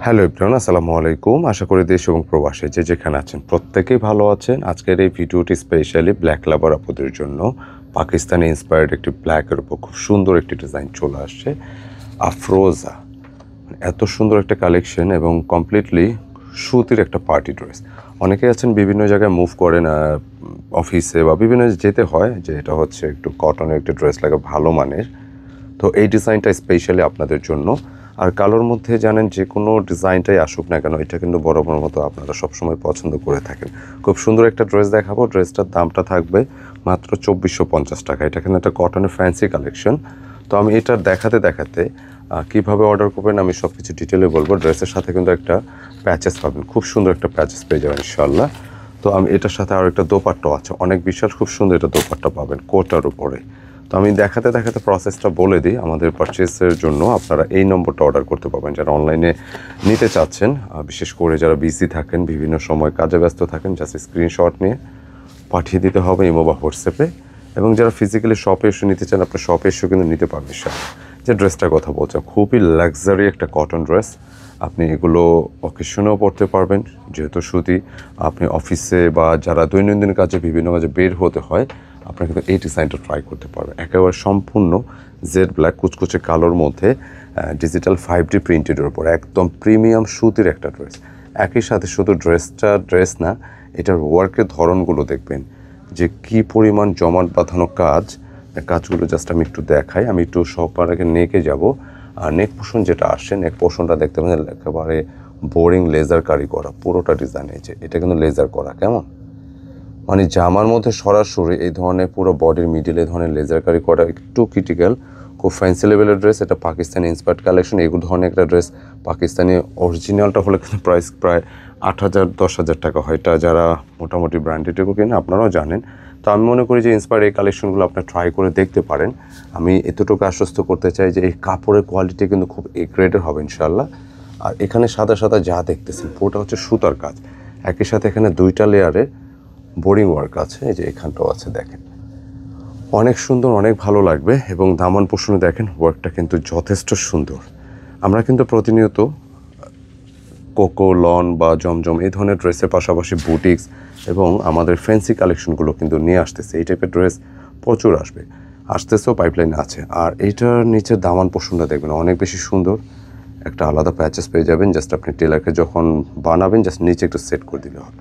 Hello everyone, আসসালামু আলাইকুম। আশা করি দেশ এবং প্রবাসে যে যেখানে আছেন প্রত্যেকেই ভালো আছেন। আজকের এই ভিডিওটি স্পেশালি ব্ল্যাক লাভার আপুদের জন্য। পাকিস্তানি ইন্সপায়ার্ড একটি ব্ল্যাকের উপর খুব সুন্দর একটি ডিজাইন চলে আসছে, আফরোজা। এত সুন্দর একটা কালেকশন এবং কমপ্লিটলি সুতির একটা পার্টি ড্রেস। অনেকে আছেন বিভিন্ন জায়গায় মুভ করেন, অফিসে বা বিভিন্ন যেতে হয়, যে এটা হচ্ছে একটু কটনের একটা ড্রেস লাগে ভালো মানের। তো এই ডিজাইনটা স্পেশালি আপনাদের জন্য। আর কালোর মধ্যে জানেন যে কোনো ডিজাইনটাই আসুক না কেন, এটা কিন্তু বরাবর মতো আপনারা সবসময় পছন্দ করে থাকেন। খুব সুন্দর একটা ড্রেস দেখাবো। ড্রেসটার দামটা থাকবে মাত্র 2450 টাকা। এটা কিন্তু একটা কটনের ফ্যান্সি কালেকশন। তো আমি এটা দেখাতে দেখাতে কীভাবে অর্ডার করবেন আমি সব কিছু ডিটেলে বলবো। ড্রেসের সাথে কিন্তু একটা প্যাচেস পাবেন, খুব সুন্দর একটা প্যাচেস পেয়ে যাবেন ইনশাল্লাহ। তো আমি এটার সাথে আরও একটা দোপাট্টাও আছে, অনেক বিশাল খুব সুন্দর এটা দোপাট্টা পাবেন কোটার উপরে। তো আমি দেখাতে দেখাতে প্রসেসটা বলে দিই। আমাদের পারচেসের জন্য আপনারা এই নম্বরটা অর্ডার করতে পারবেন যারা অনলাইনে নিতে চাচ্ছেন, বিশেষ করে যারা বিজি থাকেন, বিভিন্ন সময় কাজে ব্যস্ত থাকেন। জাস্ট স্ক্রিনশট নিয়ে পাঠিয়ে দিতে হবে ইমো বা হোয়াটসঅ্যাপে। এবং যারা ফিজিক্যালি শপে এসে নিতে চান, আপনার শপে এসেও কিন্তু নিতে পারবেন। যে ড্রেসটার কথা বলছেন, খুবই লাক্সারি একটা কটন ড্রেস। আপনি এগুলো অকেশনেও পরতে পারবেন, যেহেতু সুতি। আপনি অফিসে বা যারা দৈনন্দিন কাজে বিভিন্ন কাজে বের হতে হয়, আপনারা কিন্তু এই ডিজাইনটা ট্রাই করতে পারবেন। একেবারে সম্পূর্ণ জেড ব্ল্যাক কুচকুচে কালোর মধ্যে ডিজিটাল 5D প্রিন্টেডের উপর একদম প্রিমিয়াম সুতির একটা ড্রেস। একই সাথে শুধু ড্রেস না, এটার ওয়ার্কের ধরনগুলো দেখবেন যে কী পরিমাণ জমাট বাঁধানো কাজগুলো জাস্ট আমি একটু দেখাই। আমি একটু সবার আগে নেকে যাব। আর নেক পোর্শন যেটা আসছে, নেক পোর্শনটা দেখতে পাচ্ছেন একেবারে বোরিং লেজার কারি করা পুরোটা ডিজাইন হয়েছে। এটা কিন্তু লেজার করা, কেমন মানে জামার মধ্যে সরাসরি এই ধরনের পুরো বডির মিডিল এই ধরনের লেজার কারি করা একটু ক্রিটিক্যাল। খুব ফ্যান্সি লেভেলের ড্রেস। এটা পাকিস্তানি ইন্সপায়ার্ড কালেকশন। এগুলো ধরনের একটা ড্রেস পাকিস্তানি অরিজিনালটা হলে কিন্তু প্রাইস প্রায় 8,000-10,000 টাকা হয়। এটা যারা মোটামুটি ব্র্যান্ডেড এগুলো কিনে আপনারাও জানেন। তো আমি মনে করি যে ইন্সপায়ার্ড এই কালেকশনগুলো আপনার ট্রাই করে দেখতে পারেন। আমি এতটুকু আশ্বস্ত করতে চাই যে এই কাপড়ের কোয়ালিটি কিন্তু খুব এ গ্রেডের হবে ইনশাল্লাহ। আর এখানে সাদা সাদা যা দেখতেছেন পুরোটা হচ্ছে সুতার কাজ। একই সাথে এখানে 2টা লেয়ারে বোরিং ওয়ার্ক আছে। এই যে এখানটাও আছে, দেখেন অনেক সুন্দর, অনেক ভালো লাগবে। এবং দামান পোষণে দেখেন ওয়ার্কটা কিন্তু যথেষ্ট সুন্দর। আমরা কিন্তু প্রতিনিয়ত কোকো, লন বা জমজম এই ধরনের ড্রেসের পাশাপাশি বুটিক্স এবং আমাদের ফ্যান্সি কালেকশনগুলো কিন্তু নিয়ে আসতেছে। এই টাইপের ড্রেস প্রচুর আসতেছেও, পাইপলাইনে আছে। আর এইটার নিচের দামান পোষণটা দেখবেন অনেক বেশি সুন্দর। একটা আলাদা প্যাচেস পেয়ে যাবেন। জাস্ট আপনি টেলারকে যখন বানাবেন জাস্ট নিচে একটু সেট করে দিলে হবে।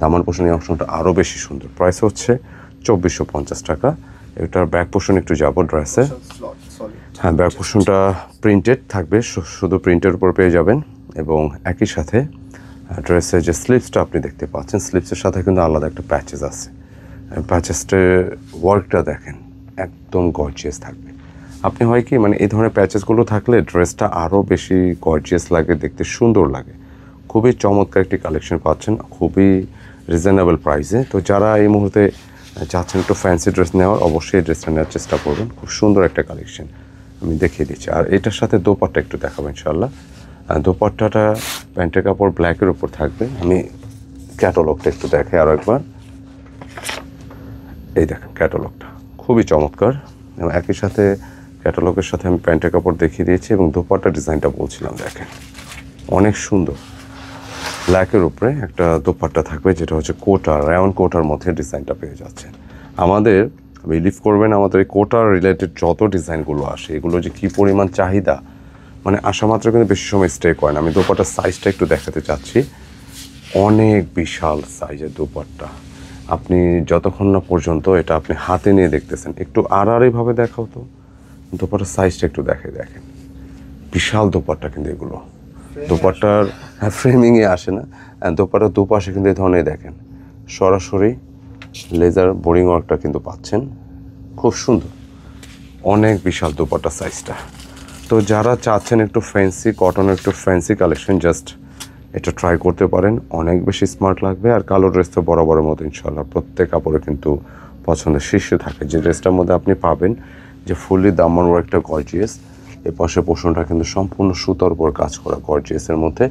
দামান পোষণ এই অপশনটা আরও বেশি সুন্দর। প্রাইস হচ্ছে 2450 টাকা। এটার ব্যাক পোর্শন একটু যাবো ড্রেসে। হ্যাঁ, ব্যাক পোর্শনটা প্রিন্টেড থাকবে, শুধু প্রিন্টের উপর পেয়ে যাবেন। এবং একই সাথে ড্রেসের যে স্লিপসটা আপনি দেখতে পাচ্ছেন, স্লিপসের সাথে কিন্তু আলাদা একটা প্যাচেস আছে। প্যাচেসটার ওয়ার্কটা দেখেন একদম গর্জিয়াস থাকবে। আপনি হয় কি মানে এই ধরনের প্যাচেসগুলো থাকলে ড্রেসটা আরও বেশি গর্জিয়াস লাগে, দেখতে সুন্দর লাগে। খুবই চমৎকার একটি কালেকশন পাচ্ছেন খুবই রিজনেবল প্রাইসে। তো যারা এই মুহূর্তে চাচ্ছেন একটু ফ্যান্সি ড্রেস নেওয়ার, অবশ্যই এই ড্রেসটা নেওয়ার চেষ্টা করবেন। খুব সুন্দর একটা কালেকশন আমি দেখিয়ে দিচ্ছি। আর এটার সাথে দোপাট্টা একটু দেখাবো ইনশাল্লাহ। দোপাট্টাটা প্যান্টের কাপড় ব্ল্যাকের উপর থাকবে। আমি ক্যাটালগটা একটু দেখাই আরও একবার। এই দেখেন ক্যাটালগটা খুবই চমৎকার। এবং একই সাথে ক্যাটালগের সাথে আমি প্যান্টের কাপড় দেখিয়ে দিয়েছি এবং দোপাট্টা ডিজাইনটা বলছিলাম, দেখেন অনেক সুন্দর। ব্ল্যাকের উপরে একটা দোপাট্টা থাকবে, যেটা হচ্ছে কোটা, রাউন্ড কোটার মধ্যে ডিজাইনটা পেয়ে যাচ্ছে। আমাদের বিলিভ করবেন, আমাদের এই কোটার রিলেটেড যত ডিজাইনগুলো আসে এগুলো যে কী পরিমাণ চাহিদা, মানে আসা মাত্র কিন্তু বেশি সময় স্টে করে না। আমি দোপাট্টার সাইজটা একটু দেখাতে চাচ্ছি। অনেক বিশাল সাইজের দোপাট্টা। আপনি যতক্ষণ না পর্যন্ত এটা আপনি হাতে নিয়ে দেখতেছেন, একটু আড়াআড়িভাবে দেখাও তো। দোপাট্টার সাইজটা একটু দেখেন, বিশাল দোপাট্টা কিন্তু এগুলো। দোপাট্টার ফ্রেমিংয়ে আসে না, দোপাট্টার দুপাশে কিন্তু এই ধরনের দেখেন সরাসরি লেজার বোরিং ওয়ার্কটা কিন্তু পাচ্ছেন, খুব সুন্দর। অনেক বিশাল দোপাট্টার সাইজটা। তো যারা চাচ্ছেন একটু ফ্যান্সি কটনের একটু ফ্যান্সি কালেকশন, জাস্ট এটা ট্রাই করতে পারেন। অনেক বেশি স্মার্ট লাগবে। আর কালো ড্রেস তো বরাবরের মতো ইনশাল্লাহ প্রত্যেক কাপড়ে কিন্তু পছন্দের শীর্ষে থাকে। যে ড্রেসটার মধ্যে আপনি পাবেন যে ফুললি দামান ওয়ার্কটা গর্জিয়াস, এর পাশে পোষণটা কিন্তু সম্পূর্ণ সুতার উপর কাজ করা গর্জিয়াসের মধ্যে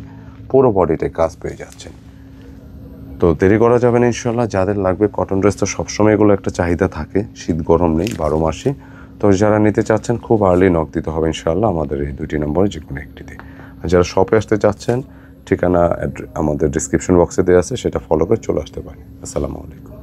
পুরো বডিতে কাজ পেয়ে যাচ্ছেন। তো দেরি করা যাবে না ইনশাল্লাহ। যাদের লাগবে কটন ড্রেস তো সবসময় এগুলো একটা চাহিদা থাকে, শীত গরম নেই, 12 মাসে। তো যারা নিতে চাচ্ছেন খুব আর্লি নক দিতে হবে ইনশাল্লাহ আমাদের এই 2টি নম্বরে যে কোনো একটিতে। আর যারা শপে আসতে চাচ্ছেন ঠিকানা আমাদের ডিসক্রিপশন বক্সে দেওয়া আছে, সেটা ফলো করে চলে আসতে পারেন। আসসালামু আলাইকুম।